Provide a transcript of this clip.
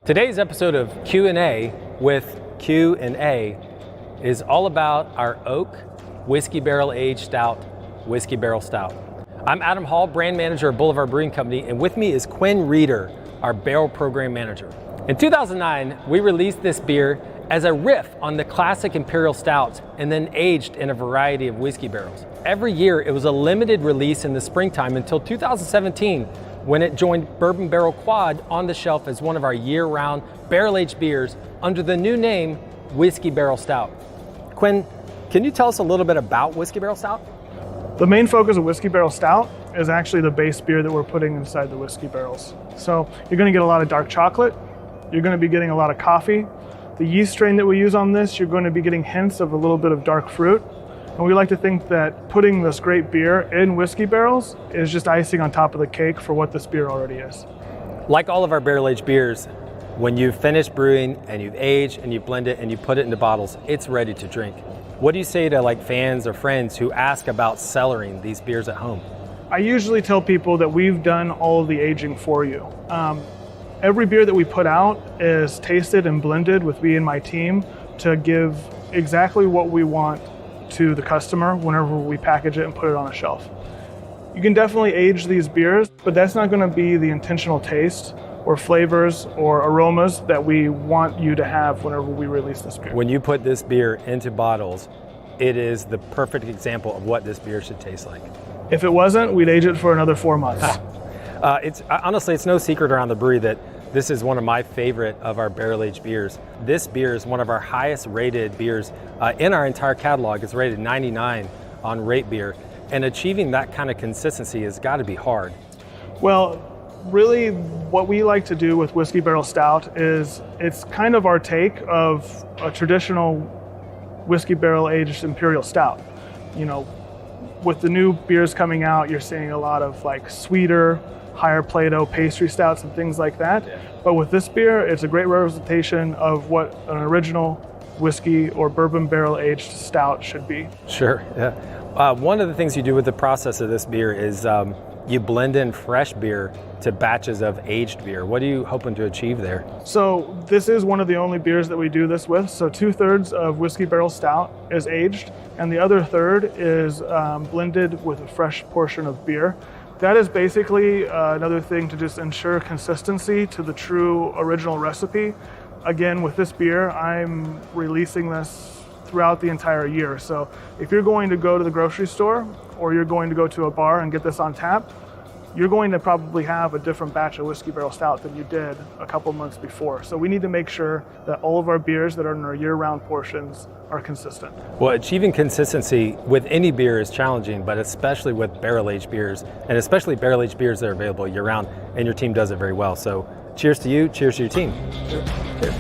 Today's episode of Q&A with Q&A is all about our oak whiskey barrel aged stout, Whiskey Barrel Stout. I'm Adam Hall, brand manager of Boulevard Brewing Company, and with me is Quinn Reeder, our barrel program manager. In 2009, we released this beer as a riff on the classic Imperial Stouts and then aged in a variety of whiskey barrels. Every year, it was a limited release in the springtime until 2017, when it joined Bourbon Barrel Quad on the shelf as one of our year-round barrel-aged beers under the new name Whiskey Barrel Stout. Quinn, can you tell us a little bit about Whiskey Barrel Stout? The main focus of Whiskey Barrel Stout is actually the base beer that we're putting inside the whiskey barrels. So you're going to get a lot of dark chocolate, you're going to be getting a lot of coffee. The yeast strain that we use on this, you're going to be getting hints of a little bit of dark fruit. And we like to think that putting this great beer in whiskey barrels is just icing on top of the cake for what this beer already is. Like all of our barrel-aged beers, when you've finished brewing and you've aged and you blend it and you put it into bottles, it's ready to drink. What do you say to fans or friends who ask about cellaring these beers at home? I usually tell people that we've done all of the aging for you. Every beer that we put out is tasted and blended with me and my team to give exactly what we want to the customer whenever we package it and put it on a shelf. You can definitely age these beers, but that's not going to be the intentional taste or flavors or aromas that we want you to have whenever we release this beer. When you put this beer into bottles, it is the perfect example of what this beer should taste like. If it wasn't, we'd age it for another 4 months. Honestly, it's no secret around the brewery that this is one of my favorite of our barrel-aged beers. This beer is one of our highest rated beers in our entire catalog. It's rated 99 on Rate Beer, and achieving that kind of consistency has got to be hard. Well, really what we like to do with Whiskey Barrel Stout is it's kind of our take of a traditional whiskey barrel aged Imperial Stout. You know, with the new beers coming out, you're seeing a lot of sweeter, higher Plato pastry stouts and things like that. Yeah. But with this beer, it's a great representation of what an original whiskey or bourbon barrel aged stout should be. Sure, yeah. One of the things you do with the process of this beer is you blend in fresh beer to batches of aged beer. What are you hoping to achieve there? So this is one of the only beers that we do this with. So 2/3 of Whiskey Barrel Stout is aged, and the other third is blended with a fresh portion of beer. That is basically another thing to just ensure consistency to the true original recipe. Again, with this beer, I'm releasing this throughout the entire year. So if you're going to go to the grocery store or you're going to go to a bar and get this on tap, you're going to probably have a different batch of Whiskey Barrel Stout than you did a couple months before. So we need to make sure that all of our beers that are in our year-round portions are consistent. Well, achieving consistency with any beer is challenging, but especially with barrel-aged beers, and especially barrel-aged beers that are available year-round, and your team does it very well. So cheers to you, cheers to your team. Cheers.